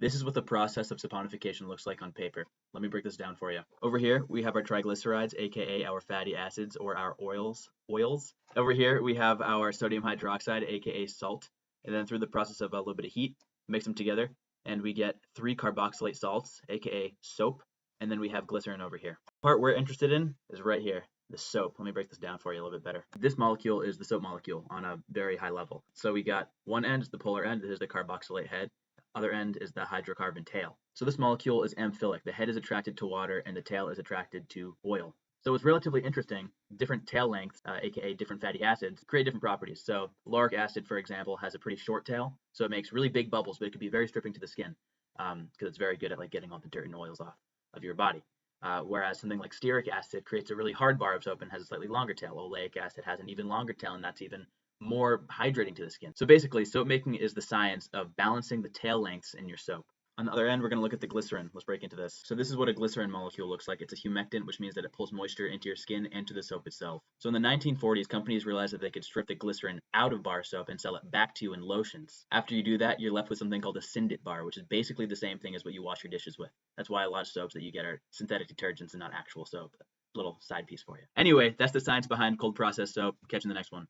This is what the process of saponification looks like on paper. Let me break this down for you. Over here, we have our triglycerides, aka our fatty acids or our oils. Over here, we have our sodium hydroxide, aka salt. And then through the process of a little bit of heat, mix them together, and we get 3 carboxylate salts, aka soap. And then we have glycerin over here. The part we're interested in is right here, the soap. Let me break this down for you a little bit better. This molecule is the soap molecule on a very high level. So we got one end is the polar end, this is the carboxylate head. Other end is the hydrocarbon tail. So this molecule is amphiphilic. The head is attracted to water and the tail is attracted to oil. So it's relatively interesting. Different tail lengths, aka different fatty acids, create different properties. So lauric acid, for example, has a pretty short tail, so it makes really big bubbles, but it can be very stripping to the skin because it's very good at like getting all the dirt and oils off of your body. Whereas something like stearic acid creates a really hard bar of soap and has a slightly longer tail. Oleic acid has an even longer tail, and that's even more hydrating to the skin. So basically, soap making is the science of balancing the tail lengths in your soap. On the other end, we're going to look at the glycerin. Let's break into this. So this is what a glycerin molecule looks like. It's a humectant, which means that it pulls moisture into your skin and to the soap itself. So in the 1940s, companies realized that they could strip the glycerin out of bar soap and sell it back to you in lotions. After you do that, you're left with something called a syndet bar, which is basically the same thing as what you wash your dishes with. That's why a lot of soaps that you get are synthetic detergents and not actual soap. Little side piece for you. Anyway, that's the science behind cold process soap. Catch you in the next one.